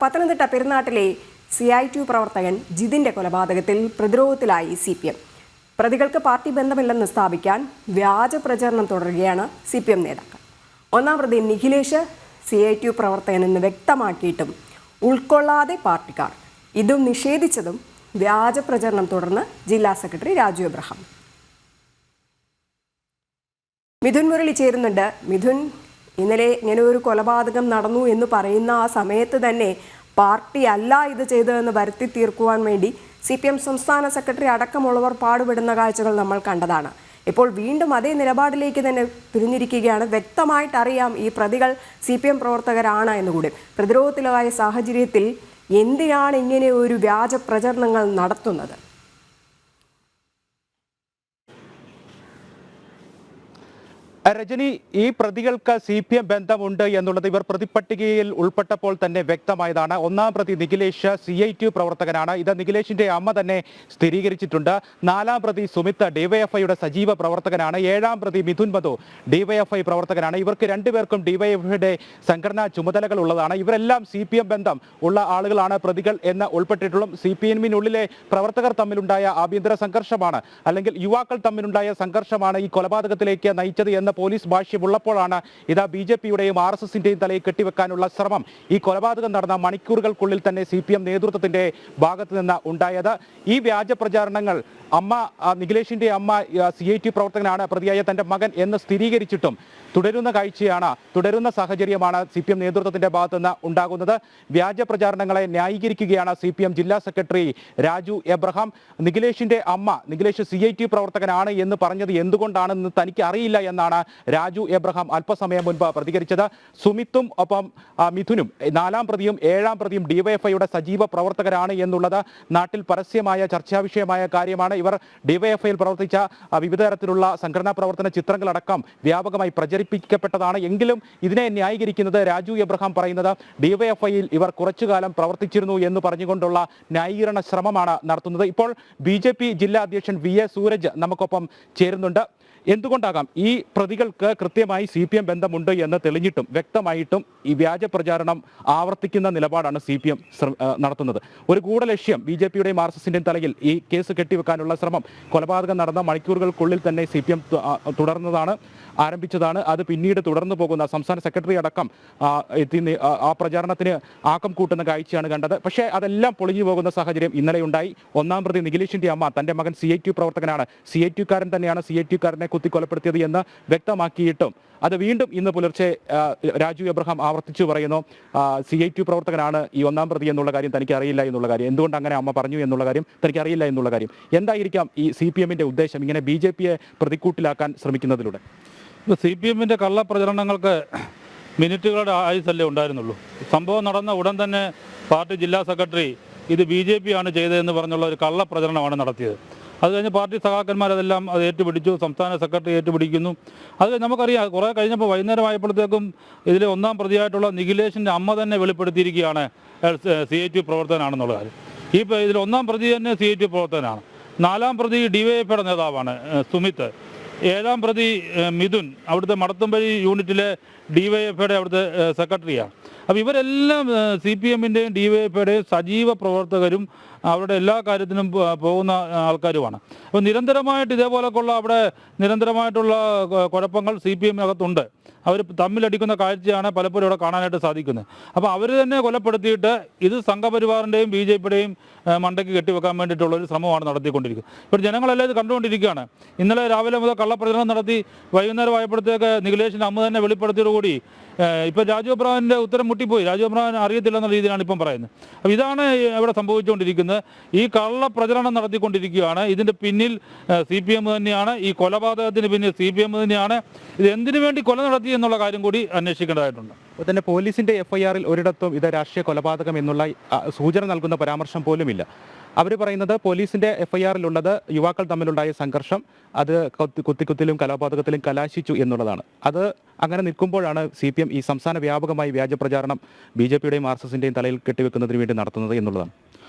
Pathanamthitta പെരുന്നാട്ടിലെ CI2 പ്രവർത്തകൻ ജിതിന്റെ കൊലപാതകത്തിൽ പ്രതിരോധത്തിലായി CPM. പ്രതികൾക്ക് പാർട്ടി ബന്ധമില്ലെന്ന് സ്ഥാപിക്കാൻ വ്യാജ പ്രചരണം തുടരുകയാണ് CPM നേതാക്കൾ. ഒന്നാം പ്രതി നിഖിലേഷ് CI2 പ്രവർത്തകനെന്ന് വ്യക്തമാക്കിയിട്ടും ഉൾക്കൊള്ളാതെ പാർട്ടിക്കാർ ഇതും നിഷേധിച്ചതും വ്യാജ പ്രചരണം തുടർന്ന് ജില്ലാ സെക്രട്ടറി രാജു എബ്രഹാം. മിഥുൻ മുരളി ചേരുന്നുണ്ട്. മിഥുൻ, ഇന്നലെ ഇങ്ങനെ ഒരു കൊലപാതകം നടന്നു എന്ന് പറയുന്ന ആ സമയത്ത് തന്നെ പാർട്ടി അല്ല ഇത് ചെയ്തതെന്ന് വരുത്തി തീർക്കുവാൻ വേണ്ടി CPM സംസ്ഥാന സെക്രട്ടറി അടക്കമുള്ളവർ പാടുപെടുന്ന കാഴ്ചകൾ നമ്മൾ കണ്ടതാണ്. ഇപ്പോൾ വീണ്ടും അതേ നിലപാടിലേക്ക് തന്നെ തിരിഞ്ഞിരിക്കുകയാണ്. വ്യക്തമായിട്ടറിയാം ഈ പ്രതികൾ CPM പ്രവർത്തകരാണ് എന്നുകൂടി. പ്രതിരോധത്തിലായ സാഹചര്യത്തിൽ എന്തിനാണ് ഇങ്ങനെ ഒരു വ്യാജ പ്രചരണങ്ങൾ നടത്തുന്നത്? രജനി, ഈ പ്രതികൾക്ക് CPM ബന്ധമുണ്ട് എന്നുള്ളത് ഇവർ പ്രതിപട്ടികയിൽ ഉൾപ്പെട്ടപ്പോൾ തന്നെ വ്യക്തമായതാണ്. ഒന്നാം പ്രതി നിഖിലേഷ് CI2 പ്രവർത്തകനാണ്. ഇത് നിഖിലേഷിന്റെ അമ്മ തന്നെ സ്ഥിരീകരിച്ചിട്ടുണ്ട്. നാലാം പ്രതി സുമിത്ത് DYFIയുടെ സജീവ പ്രവർത്തകനാണ്. ഏഴാം പ്രതി മിഥുൻ മധു DYFI പ്രവർത്തകനാണ്. ഇവർക്ക് രണ്ടുപേർക്കും DYFIയുടെ സംഘടനാ ചുമതലകൾ ഉള്ളതാണ്. ഇവരെല്ലാം CPM ബന്ധം ഉള്ള ആളുകളാണ് പ്രതികൾ എന്ന് ഉൾപ്പെട്ടിട്ടുള്ള CPM-നുള്ളിലെ പ്രവർത്തകർ തമ്മിലുണ്ടായ ആഭ്യന്തര സംഘർഷമാണ്, അല്ലെങ്കിൽ യുവാക്കൾ തമ്മിലുണ്ടായ സംഘർഷമാണ് ഈ കൊലപാതകത്തിലേക്ക് നയിച്ചത് എന്ന പോലീസ് ഭാഷ്യമുള്ളപ്പോഴാണ് ഇതാ BJP-യുടെയും RSS-ന്റെയും തലയിൽ കെട്ടിവെക്കാനുള്ള ശ്രമം ഈ കൊലപാതകം നടന്ന മണിക്കൂറുകൾക്കുള്ളിൽ തന്നെ CPM നേതൃത്വത്തിന്റെ ഭാഗത്ത് നിന്ന് ഉണ്ടായത്. ഈ വ്യാജ പ്രചാരണങ്ങൾ നിഖിലേഷിന്റെ അമ്മ CI2 പ്രവർത്തകനാണ് പ്രതിയായ തന്റെ മകൻ എന്ന് സ്ഥിരീകരിച്ചിട്ടും തുടരുന്ന സാഹചര്യമാണ് CPM നേതൃത്വത്തിന്റെ ഭാഗത്ത് നിന്ന് ഉണ്ടാകുന്നത്. വ്യാജ പ്രചാരണങ്ങളെ ന്യായീകരിക്കുകയാണ് CPM ജില്ലാ സെക്രട്ടറി രാജു എബ്രഹാം. നിഖിലേഷ് CI2 പ്രവർത്തകനാണ് എന്ന് പറഞ്ഞത് എന്തുകൊണ്ടാണെന്ന് തനിക്ക് അറിയില്ല എന്നാണ് രാജു എബ്രഹാം അല്പസമയം മുൻപ് പ്രതികരിച്ചത്. സുമിത്തും ഒപ്പം മിഥുനും നാലാം പ്രതിയും ഏഴാം പ്രതിയും DYFIയുടെ സജീവ പ്രവർത്തകരാണ് എന്നുള്ളത് നാട്ടിൽ പരസ്യമായ ചർച്ചാ വിഷയമായ കാര്യമാണ്. ഇവർ DYFIയിൽ പ്രവർത്തിച്ച വിവിധ തരത്തിലുള്ള സംഘടനാ പ്രവർത്തന ചിത്രങ്ങളടക്കം വ്യാപകമായി പ്രചരിപ്പിക്കപ്പെട്ടതാണ്. എങ്കിലും ഇതിനെ ന്യായീകരിക്കുന്നത് രാജു എബ്രഹാം പറയുന്നത് DYFIയിൽ ഇവർ കുറച്ചുകാലം പ്രവർത്തിച്ചിരുന്നു എന്ന് പറഞ്ഞുകൊണ്ടുള്ള ന്യായീകരണ ശ്രമമാണ് നടത്തുന്നത്. ഇപ്പോൾ BJP ജില്ലാ അധ്യക്ഷൻ VA സൂരജ് നമുക്കൊപ്പം ചേരുന്നുണ്ട്. എന്തുകൊണ്ടാകാം ഈ പ്രതികൾക്ക് കൃത്യമായി CPM ബന്ധമുണ്ട് എന്ന് തെളിഞ്ഞിട്ടും വ്യക്തമായിട്ടും ഈ വ്യാജ പ്രചാരണം ആവർത്തിക്കുന്ന നിലപാടാണ് CPM നടത്തുന്നത്? ഒരു ഗൂഢലക്ഷ്യം BJP-യുടെയും RSS-ന്റെയും തലയിൽ ഈ കേസ് കെട്ടിവെക്കാനുള്ള ശ്രമം കൊലപാതകം നടന്ന മണിക്കൂറുകൾക്കുള്ളിൽ തന്നെ CPM ആരംഭിച്ചതാണ്. അത് പിന്നീട് തുടർന്നു പോകുന്ന സംസ്ഥാന സെക്രട്ടറി അടക്കം ആ പ്രചാരണത്തിന് ആക്കം കൂട്ടുന്ന കാഴ്ചയാണ് കണ്ടത്. പക്ഷേ അതെല്ലാം പൊളിഞ്ഞു പോകുന്ന സാഹചര്യം ഇന്നലെ ഉണ്ടായി. ഒന്നാം പ്രതി നിഖിലേഷിന്റെ അമ്മ തന്റെ മകൻ CI2 പ്രവർത്തകനാണ്, CI2-കാരൻ തന്നെയാണ് CI2-കാരനെ കുത്തിക്കൊലപ്പെടുത്തിയത് എന്ന് വ്യക്തമാക്കിയിട്ടും അത് വീണ്ടും ഇന്ന് പുലർച്ചെ രാജു എബ്രഹാം ആവർത്തിച്ചു പറയുന്നു. CI2 പ്രവർത്തകനാണ് ഈ ഒന്നാം പ്രതി എന്നുള്ള കാര്യം തനിക്ക് അറിയില്ല എന്നുള്ള കാര്യം, എന്തുകൊണ്ട് അങ്ങനെ അമ്മ പറഞ്ഞു എന്നുള്ള കാര്യം തനിക്ക് അറിയില്ല എന്നുള്ള കാര്യം. എന്തായിരിക്കാം ഈ CPM-ന്റെ ഉദ്ദേശം ഇങ്ങനെ BJP-യെ പ്രതിക്കൂട്ടിലാക്കാൻ ശ്രമിക്കുന്നതിലൂടെ? CPM-ന്റെ കള്ളപ്രചരണങ്ങൾക്ക് മിനിറ്റുകളുടെ ആയുസല്ലേ ഉണ്ടായിരുന്നുള്ളൂ. സംഭവം നടന്ന ഉടൻ തന്നെ പാർട്ടി ജില്ലാ സെക്രട്ടറി ഇത് BJP ആണ് ചെയ്തതെന്ന് പറഞ്ഞുള്ള ഒരു കള്ളപ്രചരണമാണ് നടത്തിയത്. അത് കഴിഞ്ഞ് പാർട്ടി സഖാക്കന്മാരതെല്ലാം അത് ഏറ്റുപിടിച്ചു, സംസ്ഥാന സെക്രട്ടറി ഏറ്റുപിടിക്കുന്നു. അത് നമുക്കറിയാം. കുറേ കഴിഞ്ഞപ്പോൾ വൈകുന്നേരം ആയപ്പോഴത്തേക്കും ഇതിലെ ഒന്നാം പ്രതിയായിട്ടുള്ള നിഖിലേഷിൻ്റെ അമ്മ തന്നെ വെളിപ്പെടുത്തിയിരിക്കുകയാണ് CI2 പ്രവർത്തകനാണെന്നുള്ള കാര്യം. ഇതിൽ ഒന്നാം പ്രതി തന്നെ CI2 പ്രവർത്തകനാണ്. നാലാം പ്രതി DYFIയുടെ നേതാവാണ് സുമിത്ത്. ഏഴാം പ്രതി മിഥുൻ അവിടുത്തെ മടത്തുംപടി യൂണിറ്റിലെ DYFIയുടെ അവിടുത്തെ സെക്രട്ടറിയാണ്. അപ്പോൾ ഇവരെല്ലാം CPM-ൻ്റെയും DYFIയുടെയും സജീവ പ്രവർത്തകരും അവരുടെ എല്ലാ കാര്യത്തിനും പോകുന്ന ആൾക്കാരുമാണ്. അപ്പോൾ നിരന്തരമായിട്ട് ഇതേപോലെയുള്ള അവിടെ നിരന്തരമായിട്ടുള്ള കുഴപ്പങ്ങൾ CPM-നകത്തുണ്ട്. അവർ തമ്മിലടിക്കുന്ന കാഴ്ചയാണ് പലപ്പോഴും ഇവിടെ കാണാനായിട്ട് സാധിക്കുന്നത്. അപ്പോൾ അവർ തന്നെ കൊലപ്പെടുത്തിയിട്ട് ഇത് സംഘപരിവാറിൻ്റെയും BJP-യുടെയും മണ്ടയ്ക്ക് കെട്ടിവെക്കാൻ വേണ്ടിയിട്ടുള്ളൊരു ശ്രമമാണ് നടത്തിക്കൊണ്ടിരിക്കുന്നത്. ഇപ്പോൾ ജനങ്ങളെല്ലാം ഇത് കണ്ടുകൊണ്ടിരിക്കുകയാണ്. ഇന്നലെ രാവിലെ മുതൽ കള്ളപ്രചരണം നടത്തി വൈകുന്നേരം ആയപ്പോഴത്തേക്ക് നിഖിലേഷിൻ്റെ അമ്മ തന്നെ വെളിപ്പെടുത്തിയതോടുകൂടി ഇപ്പോൾ രാജു എബ്രഹാമിൻ്റെ ഉത്തരം മുട്ടിപ്പോയി. രാജു എബ്രഹാം അറിയത്തില്ലെന്ന രീതിയിലാണ് ഇപ്പം പറയുന്നത്. അപ്പോൾ ഇതാണ് ഇവിടെ സംഭവിച്ചുകൊണ്ടിരിക്കുന്നത്. ഈ കള്ളപ്രചരണം നടത്തിക്കൊണ്ടിരിക്കുകയാണ്. ഇതിൻ്റെ പിന്നിൽ CPM തന്നെയാണ്. ഈ കൊലപാതകത്തിന് പിന്നിൽ CPM തന്നെയാണ്. ഇത് എന്തിനു വേണ്ടി കൊല നടത്തി എന്നുള്ള കാര്യം കൂടി അന്വേഷിക്കേണ്ടതായിട്ടുണ്ട്. അപ്പോൾ തന്നെ പോലീസിന്റെ FIR-ൽ ഒരിടത്തും ഇത് രാഷ്ട്രീയ കൊലപാതകം എന്നുള്ള സൂചന നൽകുന്ന പരാമർശം പോലുമില്ല. അവർ പറയുന്നത് പോലീസിന്റെ FIR-ലുള്ളത് യുവാക്കൾ തമ്മിലുണ്ടായ സംഘർഷം അത് കുത്തിക്കുത്തിലും കൊലപാതകത്തിലും കലാശിച്ചു എന്നുള്ളതാണ്. അത് അങ്ങനെ നിൽക്കുമ്പോഴാണ് CPM ഈ സംസ്ഥാന വ്യാപകമായി വ്യാജ പ്രചാരണം BJP-യുടെയും RSS-ന്റെയും തലയിൽ കെട്ടിവെക്കുന്നതിന് വേണ്ടി നടത്തുന്നത് എന്നുള്ളതാണ്.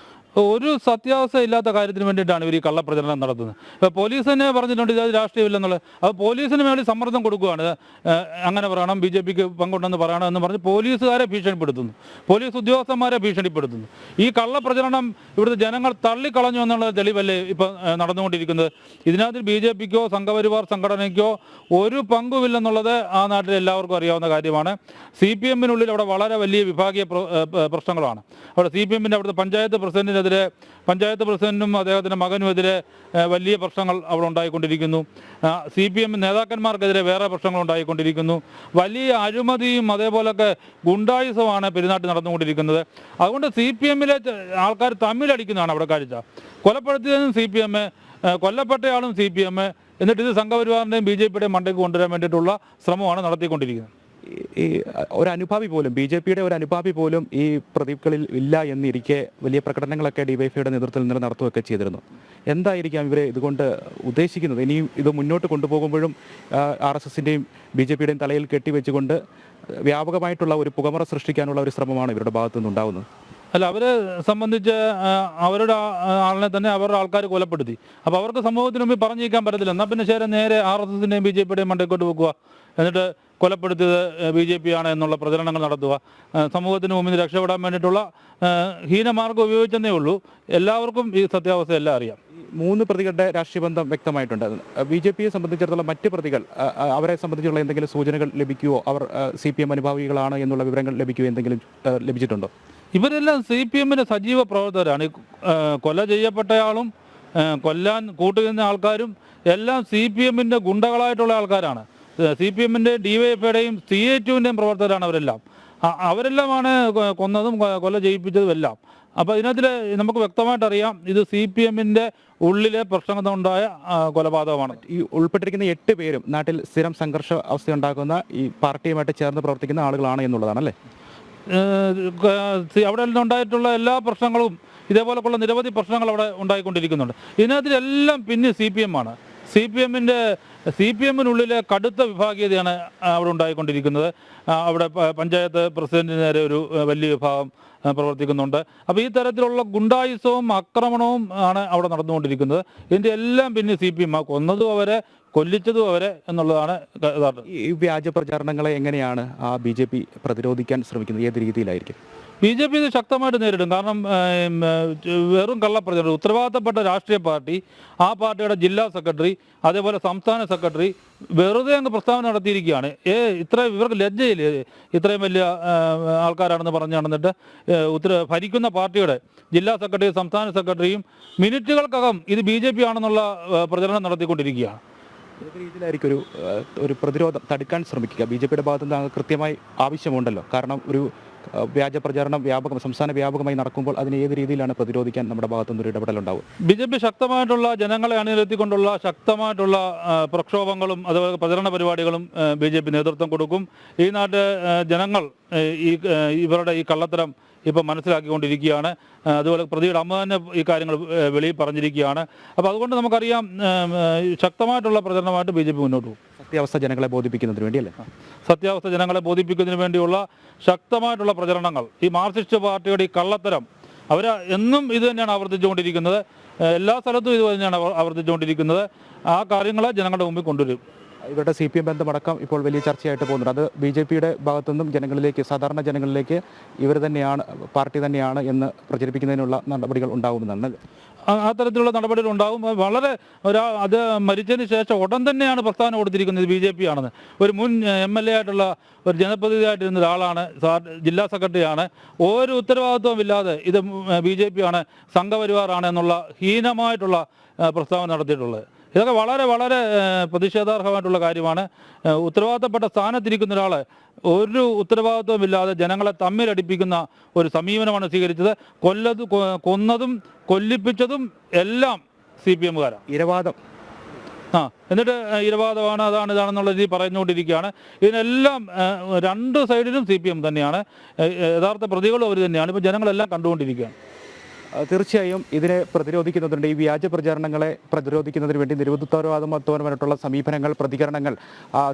ഒരു സത്യാവസ്ഥ ഇല്ലാത്ത കാര്യത്തിന് വേണ്ടിയിട്ടാണ് ഇവർ ഈ കള്ളപ്രചരണം നടത്തുന്നത്. ഇപ്പോൾ പോലീസ് തന്നെ പറഞ്ഞിട്ടുണ്ട് ഇത് രാഷ്ട്രീയമില്ലെന്നുള്ളത്. അത് പോലീസിന് മേളിൽ സമ്മർദ്ദം കൊടുക്കുകയാണ്. അങ്ങനെ പറയണം, BJPക്ക് പങ്കുണ്ടെന്ന് പറയണം എന്ന് പറഞ്ഞ് പോലീസുകാരെ ഭീഷണിപ്പെടുത്തുന്നു, പോലീസ് ഉദ്യോഗസ്ഥന്മാരെ ഭീഷണിപ്പെടുത്തുന്നു. ഈ കള്ളപ്രചരണം ഇവിടുത്തെ ജനങ്ങൾ തള്ളിക്കളഞ്ഞു എന്നുള്ള തെളിവല്ലേ ഇപ്പം നടന്നുകൊണ്ടിരിക്കുന്നത്. ഇതിനകത്ത് BJPക്കോ സംഘപരിവാർ സംഘടനയ്ക്കോ ഒരു പങ്കുമില്ലെന്നുള്ളത് ആ നാട്ടിൽ എല്ലാവർക്കും അറിയാവുന്ന കാര്യമാണ്. CPM-നുള്ളിൽ അവിടെ വളരെ വലിയ വിഭാഗീയ പ്രശ്നങ്ങളാണ്. അവിടെ CPM-ൻ്റെ അവിടുത്തെ പഞ്ചായത്ത് പ്രസിഡന്റിനും അദ്ദേഹത്തിൻ്റെ മകനുമെതിരെ വലിയ പ്രശ്നങ്ങൾ അവിടെ ഉണ്ടായിക്കൊണ്ടിരിക്കുന്നു. CPM നേതാക്കന്മാർക്കെതിരെ വേറെ പ്രശ്നങ്ങൾ ഉണ്ടായിക്കൊണ്ടിരിക്കുന്നു. വലിയ അഴിമതിയും അതേപോലൊക്കെ ഗുണ്ടായുസമാണ് പെരുന്നാട്ടിൽ നടന്നുകൊണ്ടിരിക്കുന്നത്. അതുകൊണ്ട് CPM-ലെ ആൾക്കാർ തമ്മിലടിക്കുന്നതാണ് അവിടെ കാഴ്ച. കൊലപ്പെടുത്തിയതും CPM, കൊല്ലപ്പെട്ടയാളും CPM, എന്നിട്ട് ഇത് സംഘപരിവാറിൻ്റെയും BJPയുടെയും മണ്ടയ്ക്ക് കൊണ്ടുവരാൻ വേണ്ടിയിട്ടുള്ള ശ്രമമാണ് നടത്തിക്കൊണ്ടിരിക്കുന്നത്. ഈ ഒരു അനുഭാവി പോലും BJPയുടെ ഒരു അനുഭാവി പോലും ഈ പ്രതികളിൽ ഇല്ല എന്നിരിക്കെ വലിയ പ്രകടനങ്ങളൊക്കെ DYFIയുടെ നേതൃത്വത്തിൽ നിന്ന് നടത്തുകയൊക്കെ ചെയ്തിരുന്നു. എന്തായിരിക്കാം ഇവരെ ഇതുകൊണ്ട് ഉദ്ദേശിക്കുന്നത്? ഇനിയും ഇത് മുന്നോട്ട് കൊണ്ടുപോകുമ്പോഴും RSSൻ്റെയും BJPയുടെയും തലയിൽ കെട്ടിവെച്ചുകൊണ്ട് വ്യാപകമായിട്ടുള്ള ഒരു പുകമറ സൃഷ്ടിക്കാനുള്ള ഒരു ശ്രമമാണ് ഇവരുടെ ഭാഗത്തു നിന്നുണ്ടാകുന്നത്. അല്ല, അവരെ സംബന്ധിച്ച് അവരുടെ ആളിനെ തന്നെ അവരുടെ ആൾക്കാർ കൊലപ്പെടുത്തി. അപ്പോൾ അവർക്ക് സമൂഹത്തിന് മുമ്പിൽ പറഞ്ഞിരിക്കാൻ പറ്റത്തില്ല. എന്നാൽ പിന്നെ ശരി, നേരെ RSSൻ്റെയും BJPയുടെയും മണ്ടയ്ക്കോട്ട് വെക്കുക, എന്നിട്ട് കൊലപ്പെടുത്തിയത് BJP ആണ് എന്നുള്ള പ്രചരണങ്ങൾ നടത്തുക. സമൂഹത്തിന് മുമ്പിൽ രക്ഷപ്പെടാൻ വേണ്ടിയിട്ടുള്ള ഹീനമാർഗം ഉപയോഗിച്ചെന്നേ ഉള്ളൂ. എല്ലാവർക്കും ഈ സത്യാവസ്ഥയെല്ലാം അറിയാം. 3 പ്രതികളുടെ രാഷ്ട്രീയ ബന്ധം വ്യക്തമായിട്ടുണ്ട്. BJPയെ സംബന്ധിച്ചിടത്തോളം മറ്റ് പ്രതികൾ അവരെ സംബന്ധിച്ചുള്ള എന്തെങ്കിലും സൂചനകൾ ലഭിക്കുമോ? അവർ CPM അനുഭാവികളാണ് എന്നുള്ള വിവരങ്ങൾ ലഭിക്കുമോ? എന്തെങ്കിലും ലഭിച്ചിട്ടുണ്ടോ? ഇവരെല്ലാം CPM-ന്റെ സജീവ പ്രവർത്തകരാണ്. കൊല ചെയ്യപ്പെട്ടയാളും കൊല്ലാൻ കൂട്ടുന്ന ആൾക്കാരും എല്ലാം CPM-ന്റെ ഗുണ്ടകളായിട്ടുള്ള ആൾക്കാരാണ്. CPM-ന്റെ DYFIയുടെയും CA2-ൻ്റെയും പ്രവർത്തകരാണ് അവരെല്ലാം. അവരെല്ലാമാണ് കൊന്നതും കൊല ചെയ്യിപ്പിച്ചതും എല്ലാം. അപ്പോൾ ഇതിനകത്തിൽ നമുക്ക് വ്യക്തമായിട്ട് അറിയാം, ഇത് CPM-ന്റെ ഉള്ളിലെ പ്രശ്നങ്ങളുണ്ടായ കൊലപാതകമാണ്. ഈ ഉൾപ്പെട്ടിരിക്കുന്ന 8 പേരും നാട്ടിൽ സ്ഥിരം സംഘർഷ അവസ്ഥയുണ്ടാക്കുന്ന ഈ പാർട്ടിയുമായിട്ട് ചേർന്ന് പ്രവർത്തിക്കുന്ന ആളുകളാണ് എന്നുള്ളതാണല്ലേ? അവിടെ ഉണ്ടായിട്ടുള്ള എല്ലാ പ്രശ്നങ്ങളും ഇതേപോലെയുള്ള നിരവധി പ്രശ്നങ്ങൾ അവിടെ ഉണ്ടായിക്കൊണ്ടിരിക്കുന്നുണ്ട്. ഇതിനകത്തിലെല്ലാം പിന്നെ CPM-ആണ്. CPM-നുള്ളിലെ കടുത്ത വിഭാഗീയതയാണ് അവിടെ ഉണ്ടായിക്കൊണ്ടിരിക്കുന്നത്. അവിടെ പഞ്ചായത്ത് പ്രസിഡന്റിന് നേരെ ഒരു വലിയ വിഭാഗം പ്രവർത്തിക്കുന്നുണ്ട്. അപ്പോൾ ഈ തരത്തിലുള്ള ഗുണ്ടായുസവും ആക്രമണവും ആണ് അവിടെ നടന്നുകൊണ്ടിരിക്കുന്നത്. ഇതിൻ്റെ എല്ലാം പിന്നെ CPM കൊന്നതും അവരെ, കൊല്ലിച്ചതും അവരെ എന്നുള്ളതാണ് യഥാർത്ഥം. ഈ വ്യാജ പ്രചാരണങ്ങളെ എങ്ങനെയാണ് BJP പ്രതിരോധിക്കാൻ ശ്രമിക്കുന്നത്? ഏത് രീതിയിലായിരിക്കും? BJP ഇത് ശക്തമായിട്ട് നേരിടും. കാരണം വെറും കള്ളപ്രചരണം, ഉത്തരവാദിത്തപ്പെട്ട രാഷ്ട്രീയ പാർട്ടി, ആ പാർട്ടിയുടെ ജില്ലാ സെക്രട്ടറി, അതേപോലെ സംസ്ഥാന സെക്രട്ടറി വെറുതെ അങ്ങ് പ്രസ്താവന നടത്തിയിരിക്കുകയാണ്. ഇവർക്ക് ലജ്ജയില്ലേ? ഇത്രയും വലിയ ആൾക്കാരാണെന്ന് പറഞ്ഞു നടന്നിട്ട് ഭരിക്കുന്ന പാർട്ടിയുടെ ജില്ലാ സെക്രട്ടറിയും സംസ്ഥാന സെക്രട്ടറിയും മിനിറ്റുകൾക്കകം ഇത് BJP ആണെന്നുള്ള പ്രചരണം നടത്തിക്കൊണ്ടിരിക്കുകയാണ്. ഏത് രീതിയിലായിരിക്കും ഒരു പ്രതിരോധം തടുക്കാൻ ശ്രമിക്കുക? BJPയുടെ ഭാഗത്തു നിന്ന് കൃത്യമായി ആവശ്യമുണ്ടല്ലോ. കാരണം ഒരു വ്യാജ പ്രചാരണം സംസ്ഥാന വ്യാപകമായി നടക്കുമ്പോൾ അതിന് ഏത് രീതിയിലാണ് പ്രതിരോധിക്കാൻ നമ്മുടെ ഭാഗത്തുനിന്ന് ഒരു ഇടപെടലുണ്ടാവും? BJP ശക്തമായിട്ടുള്ള ജനങ്ങളെ അണിനിരത്തിക്കൊണ്ടുള്ള ശക്തമായിട്ടുള്ള പ്രക്ഷോഭങ്ങളും അതുപോലെ പ്രചരണ പരിപാടികളും BJP നേതൃത്വം കൊടുക്കും. ഈ നാട്ടിൽ ജനങ്ങൾ ഇവരുടെ ഈ കള്ളത്തരം ഇപ്പം മനസ്സിലാക്കിക്കൊണ്ടിരിക്കുകയാണ്. അതുപോലെ പ്രതിയുടെ അമ്മ തന്നെ ഈ കാര്യങ്ങൾ വെളിയിൽ പറഞ്ഞിരിക്കുകയാണ്. അപ്പോൾ അതുകൊണ്ട് നമുക്കറിയാം, ശക്തമായിട്ടുള്ള പ്രചരണമായിട്ട് BJP മുന്നോട്ട് പോകും. സത്യാവസ്ഥ ജനങ്ങളെ ബോധിപ്പിക്കുന്നതിന് വേണ്ടിയല്ലേ? സത്യാവസ്ഥ ജനങ്ങളെ ബോധിപ്പിക്കുന്നതിന് വേണ്ടിയുള്ള ശക്തമായിട്ടുള്ള പ്രചരണങ്ങൾ. ഈ മാർക്സിസ്റ്റ് പാർട്ടിയുടെ ഈ കള്ളത്തരം അവർ എന്നും ഇത് തന്നെയാണ് ആവർത്തിച്ചുകൊണ്ടിരിക്കുന്നത്. എല്ലാ സ്ഥലത്തും ഇത് തന്നെയാണ് ആവർത്തിച്ചുകൊണ്ടിരിക്കുന്നത്. ആ കാര്യങ്ങളെ ജനങ്ങളുടെ മുമ്പിൽ കൊണ്ടുവരും. ഇവരുടെ CPM ബന്ധമടക്കം ഇപ്പോൾ വലിയ ചർച്ചയായിട്ട് പോകുന്നുണ്ട്. അത് BJPയുടെ ഭാഗത്തുനിന്നും ജനങ്ങളിലേക്ക്, സാധാരണ ജനങ്ങളിലേക്ക് ഇവർ തന്നെയാണ്, പാർട്ടി തന്നെയാണ് എന്ന് പ്രചരിപ്പിക്കുന്നതിനുള്ള നടപടികൾ ഉണ്ടാകുമെന്നാണ്. ആ തരത്തിലുള്ള നടപടികൾ ഉണ്ടാകും. വളരെ അത് മരിച്ചതിന് ശേഷം ഉടൻ തന്നെയാണ് പ്രസ്താവന കൊടുത്തിരിക്കുന്നത് BJP ആണെന്ന്. ഒരു മുൻ MLA ആയിട്ടുള്ള ഒരു ജനപ്രതിനിധിയായിട്ടിരുന്ന ഒരാളാണ്, ജില്ലാ സെക്രട്ടറിയാണ്. ഒരു ഉത്തരവാദിത്വം ഇല്ലാതെ ഇത് BJP ആണ്, സംഘപരിവാറാണ് എന്നുള്ള ഹീനമായിട്ടുള്ള പ്രസ്താവന നടത്തിയിട്ടുള്ളത്. ഇതൊക്കെ വളരെ വളരെ പ്രതിഷേധാർഹമായിട്ടുള്ള കാര്യമാണ്. ഉത്തരവാദിത്തപ്പെട്ട സ്ഥാനത്തിരിക്കുന്ന ഒരാൾ ഒരു ഉത്തരവാദിത്വമില്ലാതെ ജനങ്ങളെ തമ്മിലടിപ്പിക്കുന്ന ഒരു സമീപനമാണ് സ്വീകരിച്ചത്. കൊന്നതും കൊല്ലിപ്പിച്ചതും എല്ലാം CPM-കാരാണ്. ഇരവാദം എന്നിട്ട് ഇരവാദമാണ്, ഇതാണെന്നുള്ള രീതി പറഞ്ഞുകൊണ്ടിരിക്കുകയാണ്. ഇതിനെല്ലാം രണ്ട് സൈഡിലും CPM തന്നെയാണ്. യഥാർത്ഥ പ്രതികളും അവർ തന്നെയാണ്. ഇപ്പോൾ ജനങ്ങളെല്ലാം കണ്ടുകൊണ്ടിരിക്കുകയാണ്. തീർച്ചയായും ഇതിനെ പ്രതിരോധിക്കുന്നതിനുണ്ട്. ഈ വ്യാജ പ്രചാരണങ്ങളെ പ്രതിരോധിക്കുന്നതിന് വേണ്ടി നിരുത്തരവാദിത്വപരമായിട്ടുള്ള സമീപനങ്ങൾ, പ്രതികരണങ്ങൾ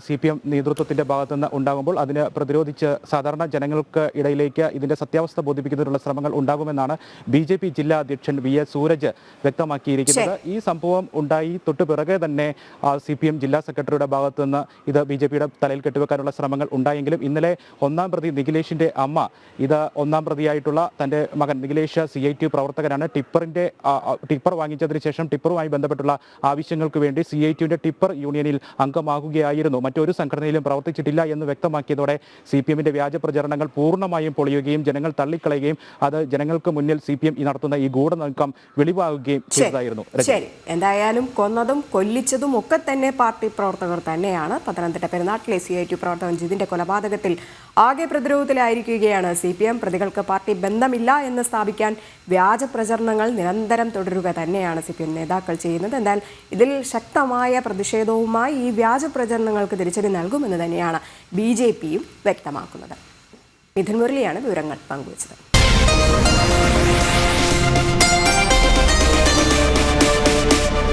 CPM നേതൃത്വത്തിന്റെ ഭാഗത്തുനിന്ന് ഉണ്ടാകുമ്പോൾ അതിനെ പ്രതിരോധിച്ച് സാധാരണ ജനങ്ങൾക്ക് ഇടയിലേക്ക് ഇതിന്റെ സത്യാവസ്ഥ ബോധിപ്പിക്കുന്നതിനുള്ള ശ്രമങ്ങൾ ഉണ്ടാകുമെന്നാണ് BJP ജില്ലാ അധ്യക്ഷൻ VS സൂരജ് വ്യക്തമാക്കിയിരിക്കുന്നത്. ഈ സംഭവം ഉണ്ടായി തൊട്ടു പിറകെ തന്നെ CPM ജില്ലാ സെക്രട്ടറിയുടെ ഭാഗത്തുനിന്ന് ഇത് BJPയുടെ തലയിൽ കെട്ടിവെക്കാനുള്ള ശ്രമങ്ങൾ ഉണ്ടായെങ്കിലും ഇന്നലെ ഒന്നാം പ്രതി നിഖിലേഷിന്റെ അമ്മ ഇത് ഒന്നാം പ്രതിയായിട്ടുള്ള തന്റെ മകൻ നിഖിലേഷ് CIT പ്രവർത്തകനാണ്. ടിപ്പർ വാങ്ങിച്ചതിന് ശേഷം ടിപ്പറുമായി ബന്ധപ്പെട്ടുള്ള ആവശ്യങ്ങൾക്ക് വേണ്ടി CITയുടെ ടിപ്പർ യൂണിയനിൽ അംഗമാകുകയായിരുന്നു. മറ്റൊരു സംഘടനയിലും പ്രവർത്തിച്ചിട്ടില്ല എന്ന് വ്യക്തമാക്കിയതോടെ CPMന്റെ വ്യാജ പ്രചരണങ്ങൾ പൂർണ്ണമായും പൊളിയുകയും ജനങ്ങൾ തള്ളിക്കളയുകയും അത് ജനങ്ങൾക്ക് മുന്നിൽ CPM നടത്തുന്ന ഈ ഗൂഢനീക്കം വെളിവാകുകയും ചെയ്തതായിരുന്നു. ശരി, എന്തായാലും കൊന്നതും കൊല്ലിച്ചതും ഒക്കെ തന്നെ പാർട്ടി പ്രവർത്തകർ തന്നെയാണ്. പത്തനംതിട്ട പെരുന്നാട്ടിലെ CIT പ്രവർത്തകൻ ജിതിന്റെ കൊലപാതകത്തിൽ ആകെ പ്രതിരോധത്തിലായിരിക്കുകയാണ് CPM. പ്രതികൾക്ക് പാർട്ടി ബന്ധമില്ല എന്ന് സ്ഥാപിക്കാൻ വ്യാജ പ്രചരണങ്ങൾ നിരന്തരം തുടരുക തന്നെയാണ് CPM നേതാക്കൾ ചെയ്യുന്നത്. എന്നാൽ ഇതിൽ ശക്തമായ പ്രതിഷേധവുമായി ഈ വ്യാജ പ്രചരണങ്ങൾക്ക് തിരിച്ചടി നൽകുമെന്ന് തന്നെയാണ് BJPയും വ്യക്തമാക്കുന്നത്. മിഥുൻ മുരളിയാണ് വിവരങ്ങൾ പങ്കുവച്ചത്.